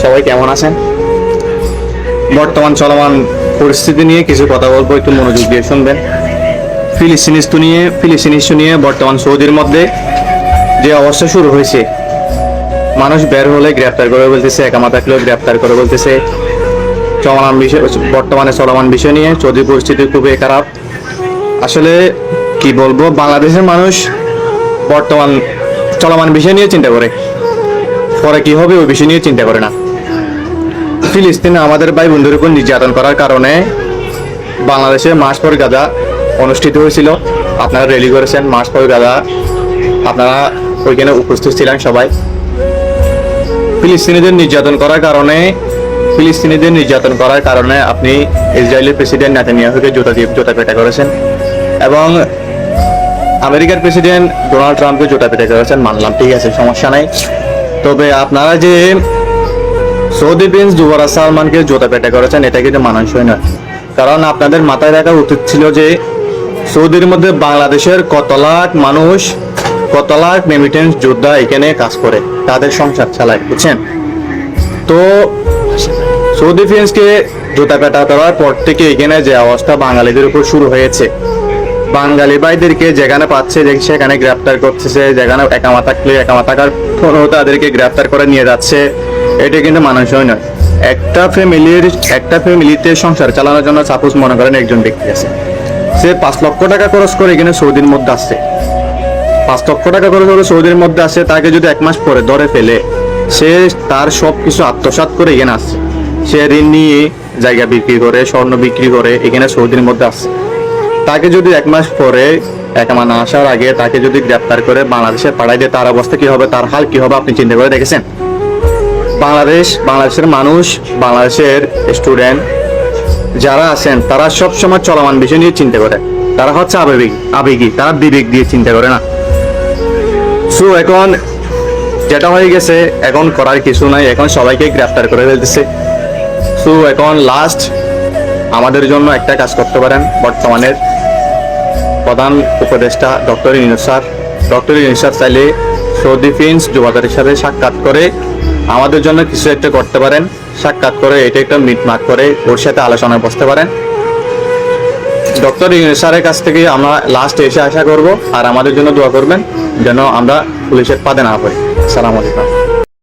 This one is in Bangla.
সবাই কেমন আছেন? বর্তমান চলমান পরিস্থিতি নিয়ে কিছু কথা বলবো, একটু মনোযোগ দিয়ে শুনবেন। ফিলিস্তিন ইস্যু নিয়ে বর্তমান সৌদির মধ্যে যে অবস্থা শুরু হয়েছে, মানুষ বের হলে গ্রেপ্তার করে বলতেছে, একামা থাকলেও গ্রেপ্তার করে বলতেছে। বর্তমানে চলমান বিষয় নিয়ে সৌদি পরিস্থিতি খুবই খারাপ। আসলে কি বলবো, বাংলাদেশের মানুষ বর্তমান চলমান বিষয় নিয়ে চিন্তা করে, পরে কি হবে ওই বিষয় নিয়ে চিন্তা করে না। ফিলিস্তিনে আমাদের ভাই বন্ধুর উপর নির্যাতন করার কারণে বাংলাদেশে মাস পর গাজা অনুষ্ঠিত হয়েছিল। আপনারা র্যালি করেছেন মাস পর গাজা, আপনারা ওইখানে উপস্থিত ছিলেন সবাই। ফিলিস্তিনিদের নির্যাতন করার কারণে আপনি ইসরায়েলের প্রেসিডেন্ট নেতানিয়াহুকে জুতা পেটা করেছেন এবং আমেরিকার প্রেসিডেন্ট ডোনাল্ড ট্রাম্পকে জুতা পেটা করেছেন। মানলাম, ঠিক আছে, সমস্যা নাই। তবে আপনারা যে সৌদি প্রিন্স যুবরাজ সালমানকে জুতা পেটা করেছেন, এটা কিন্তু মানানসই নয়। কারণ আপনাদের মাথায় রাখা উচিত ছিল যে সৌদির মধ্যে বাংলাদেশের কত লাখ মানুষ, কত লাখ রেমিটেন্স যোদ্ধা এখানে কাজ করে, তাদের সংসার চালায়, বুঝছেন? তো সৌদি প্রিন্সকে জুতা পেটা করার পর থেকে এখানে যে অবস্থা বাঙালিদের উপর শুরু হয়েছে, বাঙালি ভাইদেরকে যেখানে পাচ্ছে সেখানে গ্রেপ্তার করতেছে, যেখানে একামা থাকার পরও তাদেরকে গ্রেপ্তার করে নিয়ে যাচ্ছে, এটা কিন্তু মানানসই নয়। একটা ফ্যামিলিতে সংসার চালানোর জন্য সাপোজ মনে করেন একজন ব্যক্তি আছে, সে 5 লক্ষ টাকা খরচ করে এখানে সৌদির মধ্যে আসছে, 5 লক্ষ টাকা খরচ করে সৌদির মধ্যে আসে। তাকে যদি 1 মাস পরে ধরে ফেলে, সে তার সবকিছু আত্মসাৎ করে এখানে আসছে, সে ঋণ নিয়ে জায়গা বিক্রি করে, স্বর্ণ বিক্রি করে এখানে সৌদির মধ্যে আসছে। তাকে যদি 1 মাস পরে একামা না আসার আগে তাকে যদি গ্রেপ্তার করে বাংলাদেশে পাঠাই দেয়, তার অবস্থা কি হবে, তার হাল কি হবে, আপনি চিন্তা করে দেখেছেন? বাংলাদেশের মানুষ, বাংলাদেশের স্টুডেন্ট যারা আছেন, তারা সবসময় চলমান বিষয় নিয়ে চিন্তা করে। তারা হচ্ছে আবেগী, তারা বিবেক দিয়ে চিন্তা করে না। সো এখন যেটা হয়ে গেছে, এখন করার কিছু নাই, এখন সবাইকে গ্রেপ্তার করে ফেলতেছে। সো এখন লাস্ট আমাদের জন্য একটা কাজ করতে পারেন, বর্তমানের প্রধান উপদেষ্টা ডক্টর ইউনূস স্যার চাইলে সৌদি প্রিন্স যুবরাজের সাথে সাক্ষাৎ করে আমাদের জন্য কিছু একটা করতে পারেন। সাক্ষাৎ করে এটা একটা মিটমাট করে ওর সাথে আলোচনায় বসতে পারেন। ডক্টর ইউনূস স্যারের কাছ থেকে আমরা লাস্ট এসে আশা করব, আর আমাদের জন্য দোয়া করবেন যেন আমরা পুলিশের ফাঁদে না পড়ি। আসসালামু আলাইকুম।